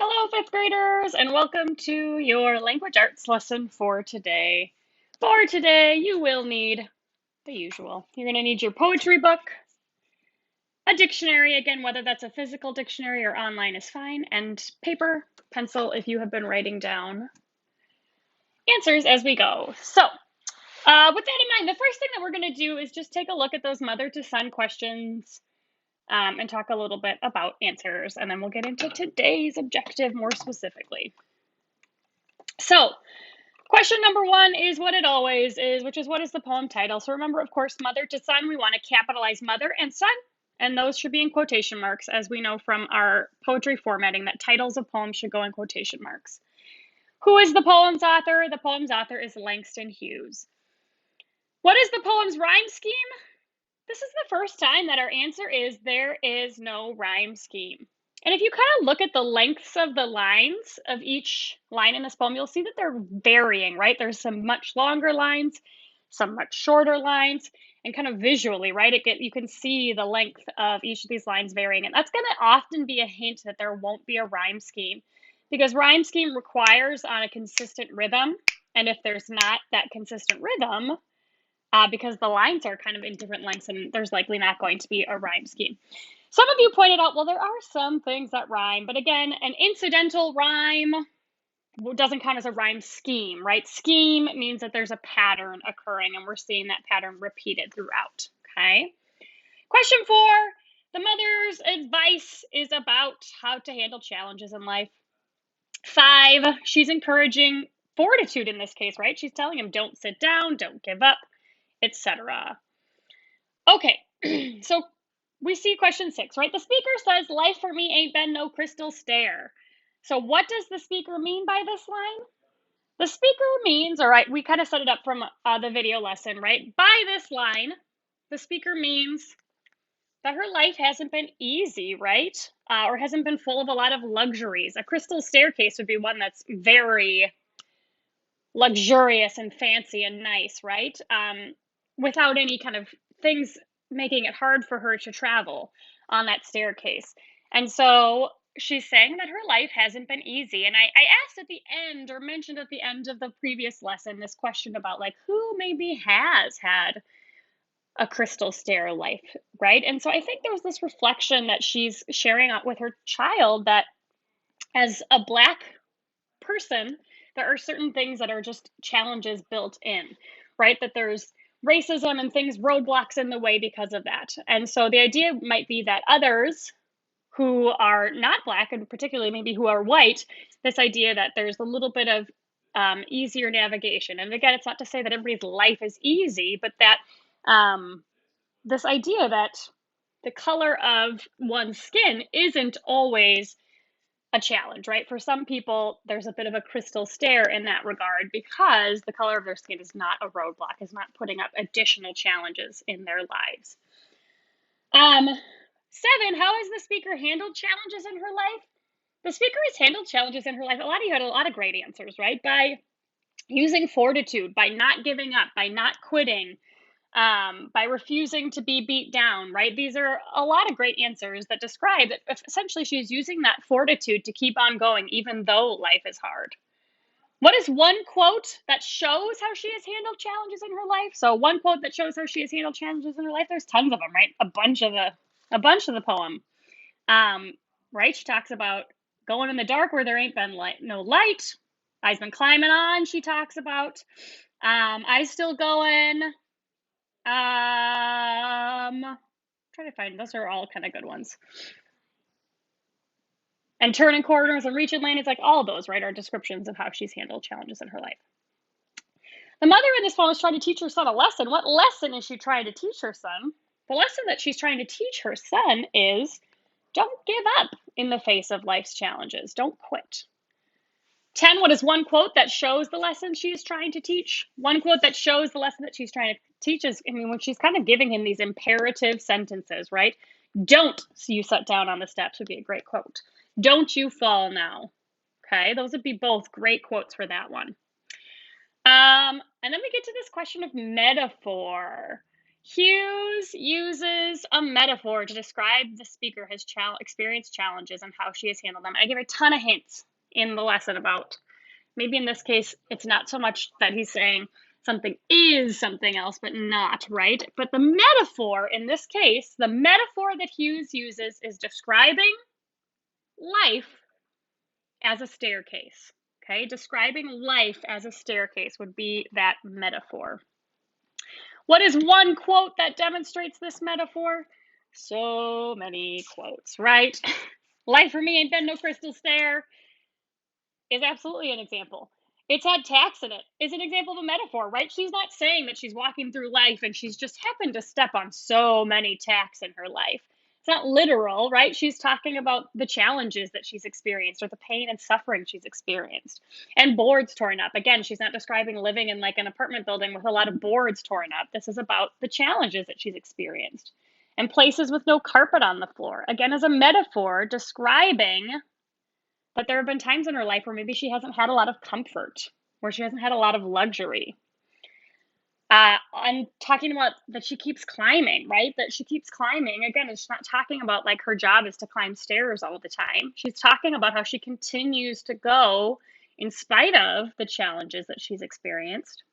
Hello, fifth graders, and welcome to your language arts lesson for today. For today, you will need the usual. You're going to need your poetry book, a dictionary, again, whether that's a physical dictionary or online is fine, and paper, pencil if you have been writing down answers as we go. So, with that in mind, the first thing that we're going to do is just take a look at those mother to son questions and talk a little bit about answers, and then we'll get into today's objective more specifically. So, question number one is what it always is, which is what is the poem title? So remember, of course, mother to son, we want to capitalize mother and son, and those should be in quotation marks, as we know from our poetry formatting that titles of poems should go in quotation marks. Who is the poem's author? The poem's author is Langston Hughes. What is the poem's rhyme scheme? This is the first time that our answer is there is no rhyme scheme. And if you kind of look at the lengths of the lines of each line in this poem, you'll see that they're varying, right? There's some much longer lines, some much shorter lines, and kind of visually, right? You can see the length of each of these lines varying. And that's going to often be a hint that there won't be a rhyme scheme, because rhyme scheme requires on a consistent rhythm. And if there's not that consistent rhythm, because the lines are kind of in different lengths, and there's likely not going to be a rhyme scheme. Some of you pointed out, well, there are some things that rhyme, but again, an incidental rhyme doesn't count as a rhyme scheme, right? Scheme means that there's a pattern occurring, and we're seeing that pattern repeated throughout, okay? Question 4, the mother's advice is about how to handle challenges in life. 5, she's encouraging fortitude in this case, right? She's telling him, don't sit down, don't give up, etc. Okay, so we see question 6, right? The speaker says, life for me ain't been no crystal stair. So what does the speaker mean by this line? The speaker means, all right, we kind of set it up from the video lesson, right? By this line, the speaker means that her life hasn't been easy, right? Or hasn't been full of a lot of luxuries. A crystal staircase would be one that's very luxurious and fancy and nice, right? Without any kind of things making it hard for her to travel on that staircase. And so she's saying that her life hasn't been easy. And I asked at the end, or mentioned at the end of the previous lesson, this question about like who maybe has had a crystal stair life, right? And so I think there's this reflection that she's sharing out with her child that as a Black person, there are certain things that are just challenges built in, right? That there's racism and things, roadblocks in the way because of that. And so the idea might be that others who are not Black, and particularly maybe who are white, this idea that there's a little bit of easier navigation. And again, it's not to say that everybody's life is easy, but that this idea that the color of one's skin isn't always a challenge, right? For some people, there's a bit of a crystal stair in that regard because the color of their skin is not a roadblock, is not putting up additional challenges in their lives. 7, how has the speaker handled challenges in her life? The speaker has handled challenges in her life. A lot of you had a lot of great answers, right? By using fortitude, by not giving up, by not quitting, by refusing to be beat down, right? These are a lot of great answers that describe that essentially she's using that fortitude to keep on going, even though life is hard. What is one quote that shows how she has handled challenges in her life? So one quote that shows how she has handled challenges in her life, there's tons of them, right? A bunch of the poem. Right? She talks about going in the dark where there ain't been no light. I've been climbing on, she talks about. I still going. Trying to find, those are all kind of good ones. And turning corners and reaching land, it's like all of those, right, are descriptions of how she's handled challenges in her life. The mother in this poem is trying to teach her son a lesson. What lesson is she trying to teach her son? The lesson that she's trying to teach her son is don't give up in the face of life's challenges. Don't quit. 10, what is one quote that shows the lesson she is trying to teach? One quote that shows the lesson that she's trying to teach is, when she's kind of giving him these imperative sentences, right? Don't you sit down on the steps would be a great quote. Don't you fall now. Okay, those would be both great quotes for that one. And then we get to this question of metaphor. Hughes uses a metaphor to describe the speaker has experienced challenges and how she has handled them. I give a ton of hints in the lesson about, maybe in this case, it's not so much that he's saying something is something else, but not, right? But the metaphor in this case, the metaphor that Hughes uses is describing life as a staircase. Okay, describing life as a staircase would be that metaphor. What is one quote that demonstrates this metaphor? So many quotes, right? Life for me ain't been no crystal stair is absolutely an example. It's had tacks in it is an example of a metaphor, right? She's not saying that she's walking through life and she's just happened to step on so many tacks in her life. It's not literal, right? She's talking about the challenges that she's experienced or the pain and suffering she's experienced. And boards torn up. Again, she's not describing living in like an apartment building with a lot of boards torn up. This is about the challenges that she's experienced. And places with no carpet on the floor. Again, as a metaphor describing but there have been times in her life where maybe she hasn't had a lot of comfort, where she hasn't had a lot of luxury. I'm talking about that she keeps climbing, right? That she keeps climbing. Again, it's not talking about like her job is to climb stairs all the time. She's talking about how she continues to go in spite of the challenges that she's experienced.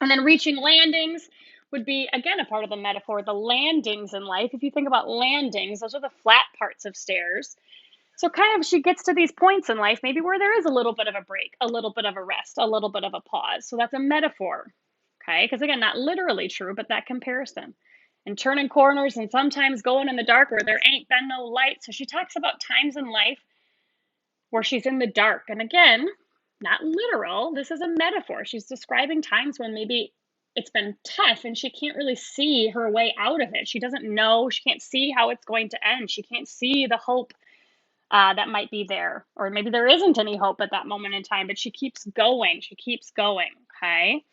And then reaching landings would be, again, a part of the metaphor. The landings in life, if you think about landings, those are the flat parts of stairs. So kind of she gets to these points in life, maybe where there is a little bit of a break, a little bit of a rest, a little bit of a pause. So that's a metaphor, okay? Because again, not literally true, but that comparison. And turning corners and sometimes going in the dark where there ain't been no light. So she talks about times in life where she's in the dark. And again, not literal, this is a metaphor. She's describing times when maybe it's been tough and she can't really see her way out of it. She doesn't know, she can't see how it's going to end. She can't see the hope that might be there, or maybe there isn't any hope at that moment in time, but she keeps going. She keeps going. Okay.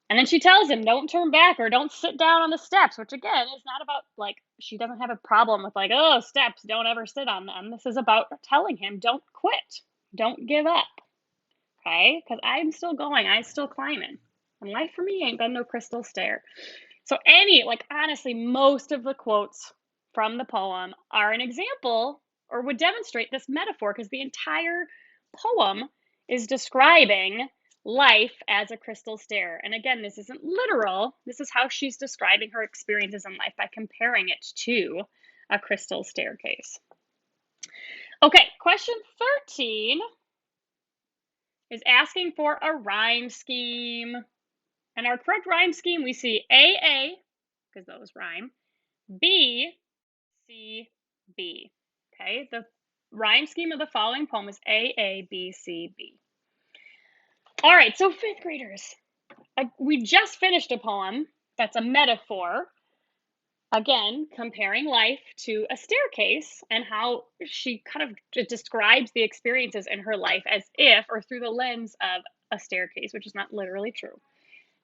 And then she tells him, don't turn back or don't sit down on the steps, which again is not about like, she doesn't have a problem with like, oh, steps, don't ever sit on them. This is about telling him, don't quit, don't give up. Okay. Because I'm still going, I'm still climbing. And life for me ain't been no crystal stair. So, honestly, most of the quotes from the poem are an example or would demonstrate this metaphor because the entire poem is describing life as a crystal stair. And again, this isn't literal. This is how she's describing her experiences in life by comparing it to a crystal staircase. Okay, question 13 is asking for a rhyme scheme. And our correct rhyme scheme, we see AA, because those rhyme, B, C, B. Okay, the rhyme scheme of the following poem is A, A, B, C, B. All right, so fifth graders, we just finished a poem that's a metaphor. Again, comparing life to a staircase and how she kind of describes the experiences in her life as if, or through the lens of a staircase, which is not literally true.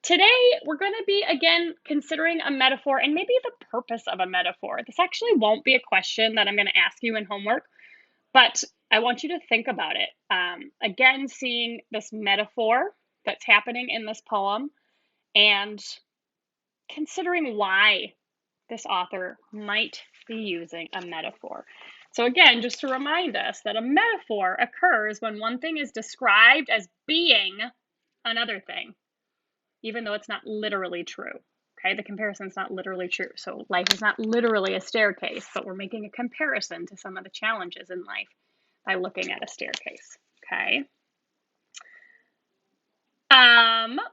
Today, we're going to be, again, considering a metaphor and maybe the purpose of a metaphor. This actually won't be a question that I'm going to ask you in homework, but I want you to think about it. Again, seeing this metaphor that's happening in this poem and considering why this author might be using a metaphor. So again, just to remind us that a metaphor occurs when one thing is described as being another thing, even though it's not literally true. Okay, the comparison is not literally true. So life is not literally a staircase, but we're making a comparison to some of the challenges in life by looking at a staircase. Okay.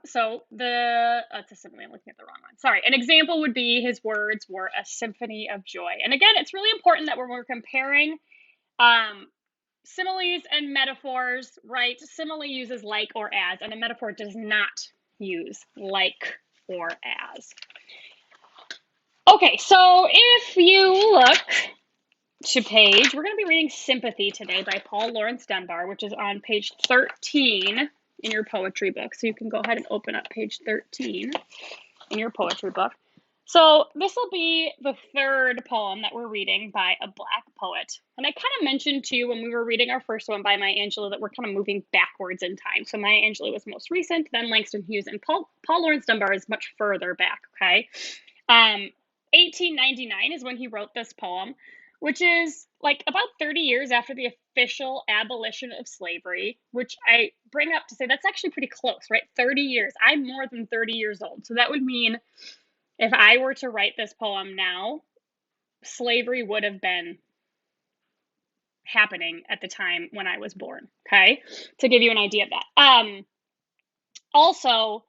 It's a simile, I'm looking at the wrong one. Sorry. An example would be his words were a symphony of joy. And again, it's really important that when we're comparing similes and metaphors, right? Simile uses like or as, and a metaphor does not use like or as. Okay, so if you look to we're going to be reading Sympathy today by Paul Laurence Dunbar, which is on page 13 in your poetry book. So you can go ahead and open up page 13 in your poetry book. So this will be the third poem that we're reading by a Black poet. And I kind of mentioned to you when we were reading our first one by Maya Angelou that we're kind of moving backwards in time. So Maya Angelou was most recent, then Langston Hughes, and Paul Laurence Dunbar is much further back, okay? Um, 1899 is when he wrote this poem, which is like about 30 years after the official abolition of slavery, which I bring up to say that's actually pretty close, right? 30 years. I'm more than 30 years old. So that would mean if I were to write this poem now, slavery would have been happening at the time when I was born, okay? To give you an idea of that. Also,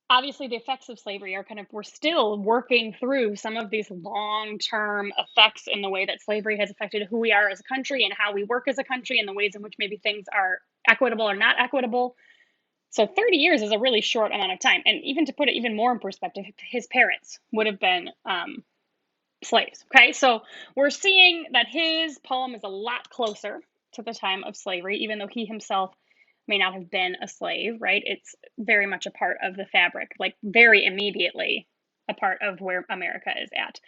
obviously the effects of slavery are we're still working through some of these long-term effects in the way that slavery has affected who we are as a country and how we work as a country and the ways in which maybe things are equitable or not equitable. So 30 years is a really short amount of time. And even to put it even more in perspective, his parents would have been slaves. Okay, so we're seeing that his poem is a lot closer to the time of slavery, even though he himself may not have been a slave, right? It's very much a part of the fabric, like very immediately a part of where America is at.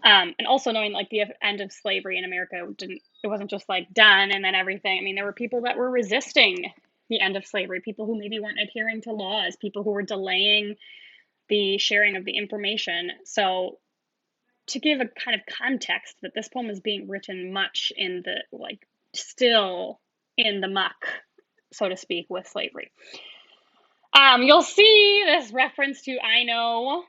And also knowing like the end of slavery in America it wasn't just like done and then everything. I mean, there were people that were resisting the end of slavery, people who maybe weren't adhering to laws, people who were delaying the sharing of the information. So to give a kind of context that this poem is being written much in the like still in the muck, so to speak, with slavery. You'll see this reference to I know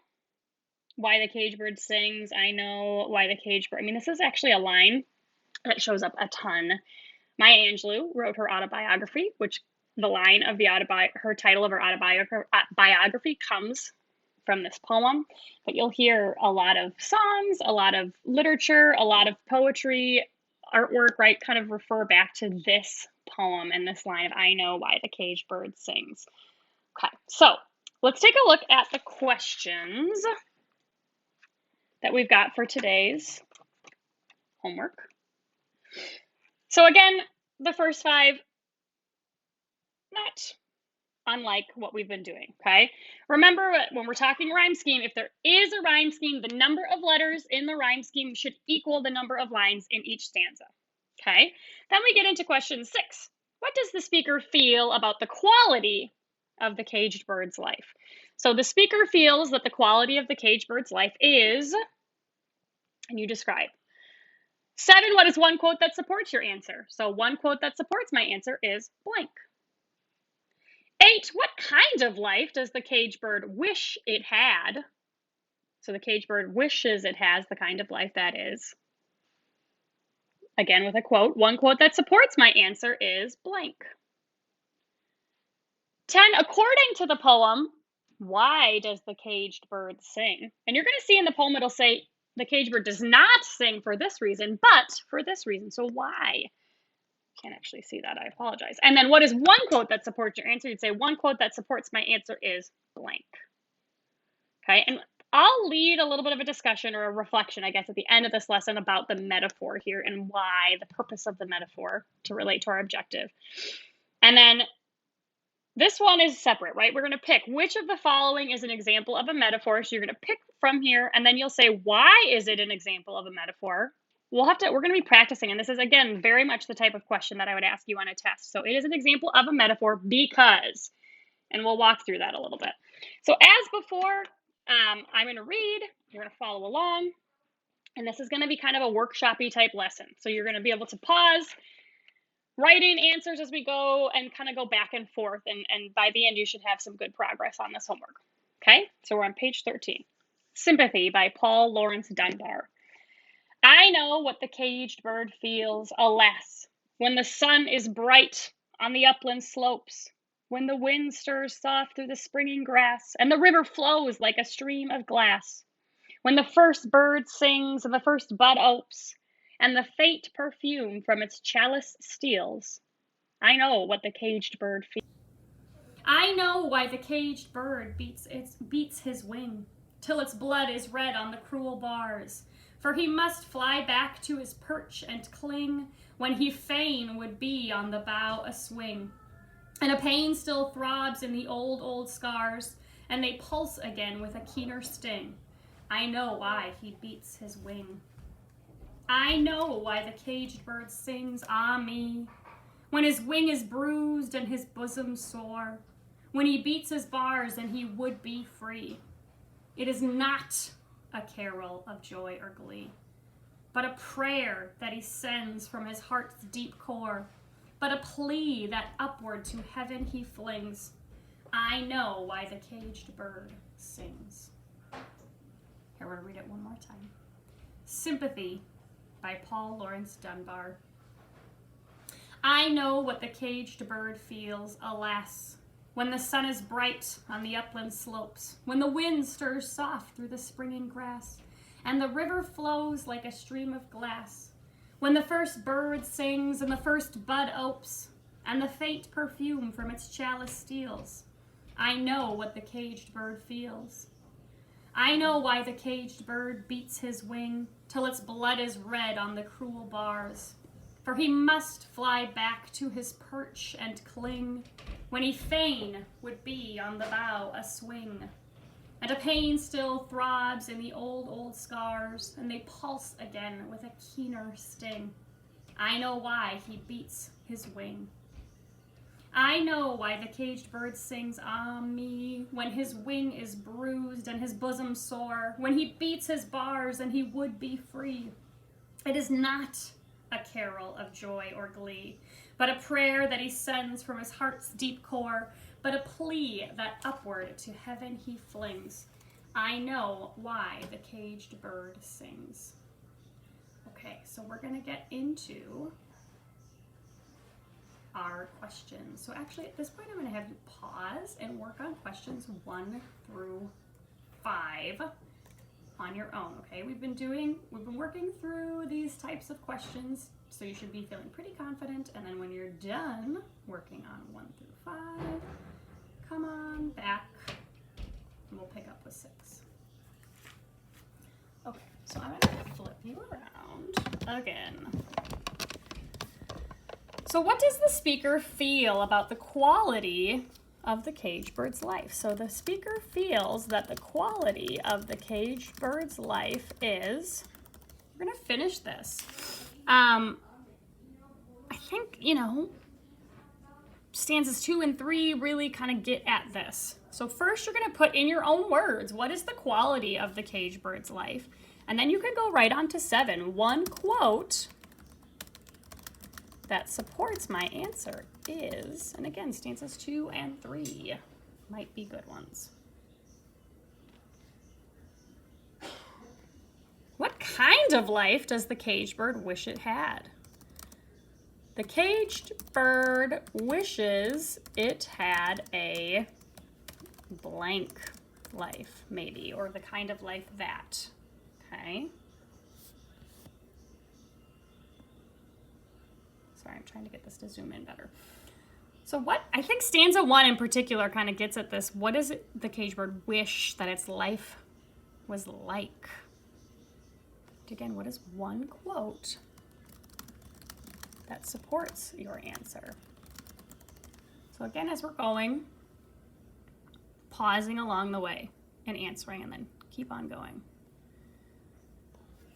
why the cage bird sings. I know why the cage bird. I mean, this is actually a line that shows up a ton. Maya Angelou wrote her autobiography, which the line of the her title of her autobiography comes from this poem. But you'll hear a lot of songs, a lot of literature, a lot of poetry, artwork, right? Kind of refer back to this poem and this line of I know why the caged bird sings. Okay, so let's take a look at the questions that we've got for today's homework. So again, the first 5, not unlike what we've been doing, okay? Remember, when we're talking rhyme scheme, if there is a rhyme scheme, the number of letters in the rhyme scheme should equal the number of lines in each stanza, okay? Then we get into question 6. What does the speaker feel about the quality of the caged bird's life? So the speaker feels that the quality of the caged bird's life is, and you describe. 7, what is one quote that supports your answer? So one quote that supports my answer is blank. 8, what kind of life does the caged bird wish it had? So the caged bird wishes it has the kind of life that is. Again, with a quote, one quote that supports my answer is blank. 10, according to the poem, why does the caged bird sing? And you're going to see in the poem it'll say the caged bird does not sing for this reason, but for this reason. So why? Can't actually see that. I apologize. And then what is one quote that supports your answer? You'd say one quote that supports my answer is blank. Okay, and I'll lead a little bit of a discussion or a reflection, I guess, at the end of this lesson about the metaphor here and why, the purpose of the metaphor to relate to our objective. And then this one is separate, right? We're going to pick which of the following is an example of a metaphor. So you're going to pick from here, and then you'll say, why is it an example of a metaphor? We're going to be practicing, and this is, again, very much the type of question that I would ask you on a test. So it is an example of a metaphor because, and we'll walk through that a little bit. So as before, I'm going to read, you're going to follow along, and this is going to be kind of a workshop-y type lesson. So you're going to be able to pause, write in answers as we go, and kind of go back and forth, and by the end you should have some good progress on this homework. Okay, so we're on page 13. Sympathy by Paul Laurence Dunbar. I know what the caged bird feels, alas, when the sun is bright on the upland slopes, when the wind stirs soft through the springing grass, and the river flows like a stream of glass, when the first bird sings and the first bud opes, and the faint perfume from its chalice steals, I know what the caged bird feels. I know why the caged bird beats his wing, till its blood is red on the cruel bars, for he must fly back to his perch and cling, when he fain would be on the bough a swing. And a pain still throbs in the old, old scars, and they pulse again with a keener sting. I know why he beats his wing. I know why the caged bird sings, ah me, when his wing is bruised and his bosom sore, when he beats his bars and he would be free. It is not a carol of joy or glee, but a prayer that he sends from his heart's deep core, but a plea that upward to heaven he flings. I know why the caged bird sings. Here, we're going to read it one more time. Sympathy by Paul Laurence Dunbar. I know what the caged bird feels, alas, when the sun is bright on the upland slopes, when the wind stirs soft through the springing grass, and the river flows like a stream of glass, when the first bird sings and the first bud opes, and the faint perfume from its chalice steals. I know what the caged bird feels. I know why the caged bird beats his wing till its blood is red on the cruel bars. For he must fly back to his perch and cling, when he fain would be on the bough a swing. And a pain still throbs in the old scars, and they pulse again with a keener sting. I know why he beats his wing. I know why the caged bird sings, ah me, when his wing is bruised and his bosom sore, when he beats his bars and he would be free. It is not a carol of joy or glee, but a prayer that he sends from his heart's deep core, but a plea that upward to heaven he flings. I know why the caged bird sings. Okay, so we're going to get into our questions. So actually at this point I'm going to have you pause and work on questions 1 through 5 on your own, okay? We've been working through these types of questions, so you should be feeling pretty confident, and then when you're done working on 1 through 5, come on back and we'll pick up with 6. Okay, so I'm going to flip you around again. So what does the speaker feel about the quality of the caged bird's life? So the speaker feels that the quality of the caged bird's life is, we're going to finish this. I think, stanzas 2 and 3 really kind of get at this. So first you're going to put in your own words, what is the quality of the caged bird's life? And then you can go right on to 7. One quote that supports my answer is, and again, stanzas 2 and 3 might be good ones. What kind of life does the caged bird wish it had? The caged bird wishes it had a blank life, maybe, or the kind of life that, okay? Sorry, I'm trying to get this to zoom in better. So I think stanza 1 in particular kind of gets at this. What does the caged bird wish that its life was like? Again, what is one quote that supports your answer? So again, as we're going, pausing along the way and answering, and then keep on going.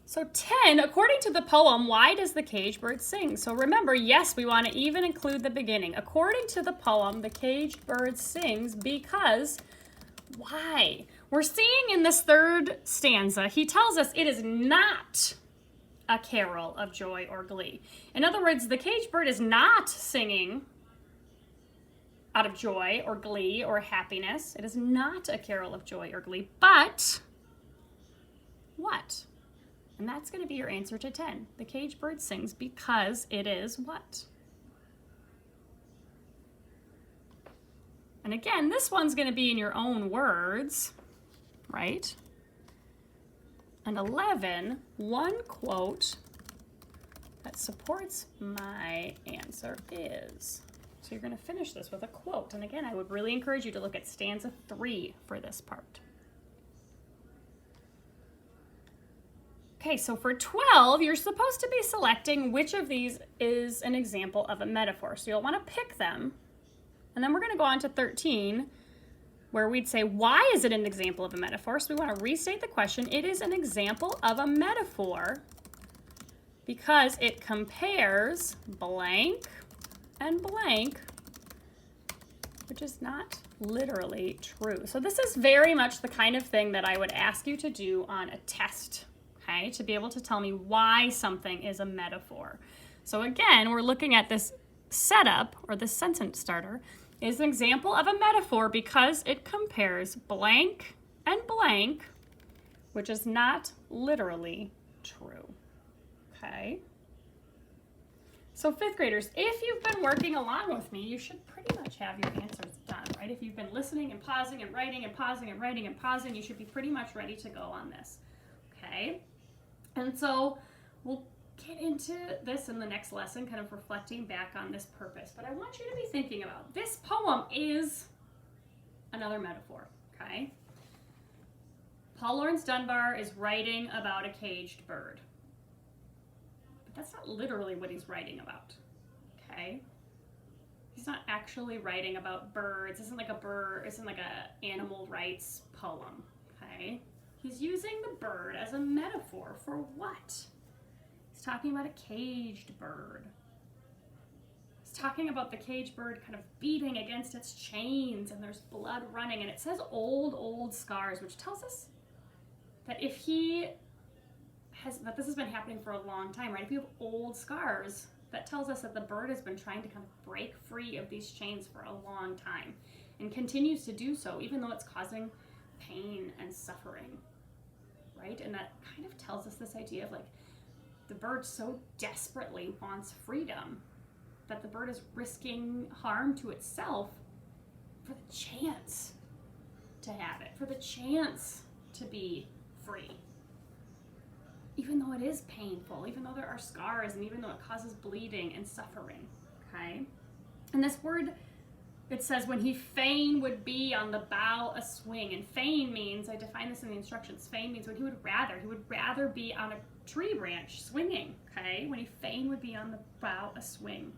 So 10, according to the poem, why does the caged bird sing? So remember, yes, we want to even include the beginning. According to the poem, the caged bird sings because, why? We're seeing in this third stanza, he tells us it is not a carol of joy or glee. In other words, the caged bird is not singing out of joy or glee or happiness. It is not a carol of joy or glee, but what? And that's going to be your answer to 10. The caged bird sings because it is what? And again, this one's going to be in your own words, right? And 11, one quote that supports my answer is. So you're going to finish this with a quote. And again, I would really encourage you to look at stanza 3 for this part. Okay, so for 12, you're supposed to be selecting which of these is an example of a metaphor. So you'll want to pick them. And then we're going to go on to 13, where we'd say, why is it an example of a metaphor? So we want to restate the question. It is an example of a metaphor because it compares blank and blank which is not literally true. So this is very much the kind of thing that I would ask you to do on a test, okay, to be able to tell me why something is a metaphor. So again, we're looking at this setup, or this sentence starter, is an example of a metaphor because it compares blank and blank, which is not literally true, okay? So fifth graders, if you've been working along with me, you should pretty much have your answers done, right? If you've been listening and pausing and writing and pausing and writing and pausing, you should be pretty much ready to go on this, okay? And so we'll get into this in the next lesson, kind of reflecting back on this purpose. But I want you to be thinking about this poem is another metaphor, okay? Paul Laurence Dunbar is writing about a caged bird. That's not literally what he's writing about, okay? He's not actually writing about birds. This isn't like a animal rights poem, okay? He's using the bird as a metaphor for what? He's talking about a caged bird. He's talking about the caged bird kind of beating against its chains, and there's blood running, and it says old scars, which tells us that that this has been happening for a long time, right? If you have old scars, that tells us that the bird has been trying to kind of break free of these chains for a long time and continues to do so, even though it's causing pain and suffering, right? And that kind of tells us this idea of like the bird so desperately wants freedom that the bird is risking harm to itself for the chance to have it, for the chance to be free. Even though it is painful, even though there are scars, and even though it causes bleeding and suffering, okay? And this word, it says, when he fain would be on the bough a swing. And fain means, I define this in the instructions, fain means when he would rather be on a tree branch swinging, okay? When he fain would be on the bough a swing.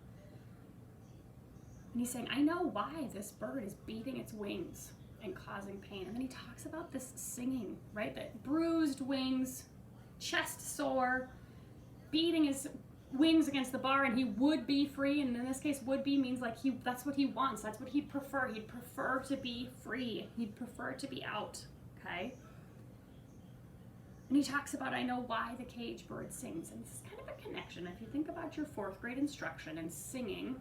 And he's saying, I know why this bird is beating its wings and causing pain. And then he talks about this singing, right? That bruised wings, chest sore, beating his wings against the bar, and he would be free. And in this case, would be means like that's what he wants. That's what he'd prefer. He'd prefer to be free. He'd prefer to be out, okay? And he talks about, I know why the caged bird sings. And this is kind of a connection. If you think about your fourth grade instruction and singing,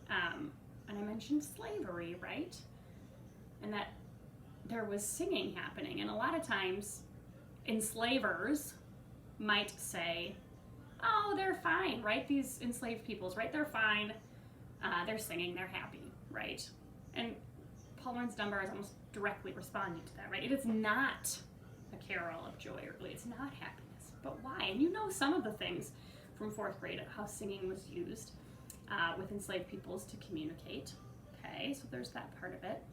and I mentioned slavery, right? And that there was singing happening. And a lot of times, enslavers might say, oh, they're fine, right? These enslaved peoples, right? They're fine. They're singing, they're happy, right? And Paul Laurence Dunbar is almost directly responding to that, right? It is not a carol of joy or glee. It's not happiness. But why? And you know some of the things from fourth grade of how singing was used with enslaved peoples to communicate. Okay, so there's that part of it.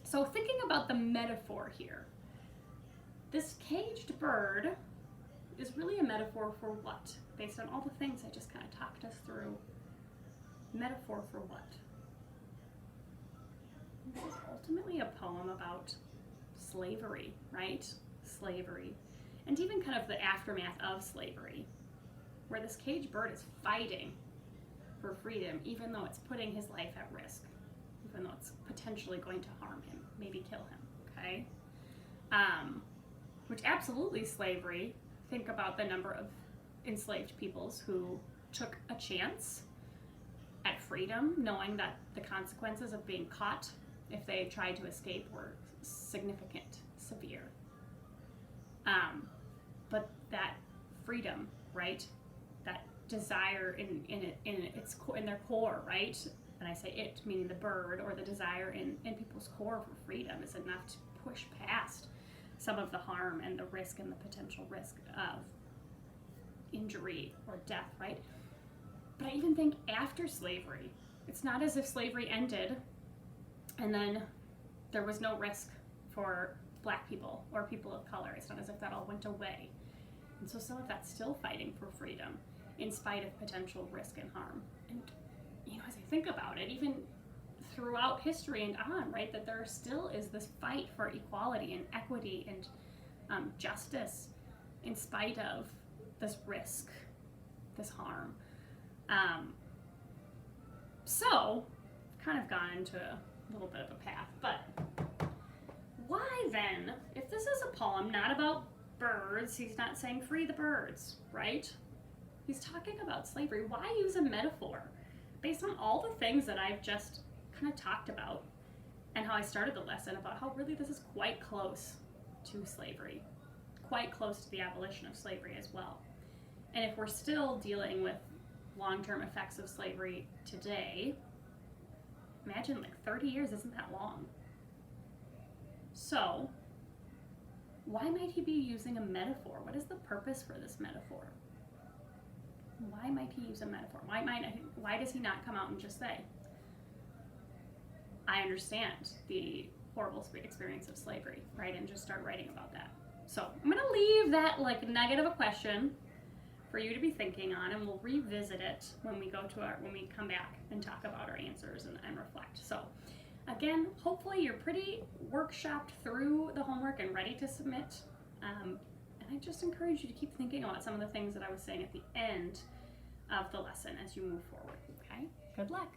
So thinking about the metaphor here, this caged bird is really a metaphor for what? Based on all the things I just kind of talked us through. Metaphor for what? This is ultimately a poem about slavery, right? Slavery. And even kind of the aftermath of slavery, where this caged bird is fighting for freedom, even though it's putting his life at risk, even though it's potentially going to harm him, maybe kill him, okay? Which absolutely slavery, think about the number of enslaved peoples who took a chance at freedom, knowing that the consequences of being caught if they tried to escape were significant, severe. But that freedom, right? That desire in their core, right? And I say it, meaning the bird, or the desire in people's core for freedom is enough to push past some of the harm and the risk and the potential risk of injury or death, right? But I even think after slavery, it's not as if slavery ended and then there was no risk for Black people or people of color. It's not as if that all went away. And so some of that's still fighting for freedom in spite of potential risk and harm. And, as I think about it, even throughout history and on, right, that there still is this fight for equality and equity and justice in spite of this risk, this harm. So, kind of gone into little bit of a path. But why then, if this is a poem not about birds, he's not saying free the birds, right? He's talking about slavery. Why use a metaphor based on all the things that I've just kind of talked about and how I started the lesson about how really this is quite close to slavery, quite close to the abolition of slavery as well. And if we're still dealing with long-term effects of slavery today, imagine like 30 years isn't that long. So, why might he be using a metaphor? What is the purpose for this metaphor? Why might he use a metaphor? Why does he not come out and just say, I understand the horrible experience of slavery, right? And just start writing about that. So I'm gonna leave that like nugget of a question for you to be thinking on, and we'll revisit it when we come back and talk about our answers and reflect. So again, hopefully you're pretty workshopped through the homework and ready to submit. And I just encourage you to keep thinking about some of the things that I was saying at the end of the lesson as you move forward, okay? Good luck.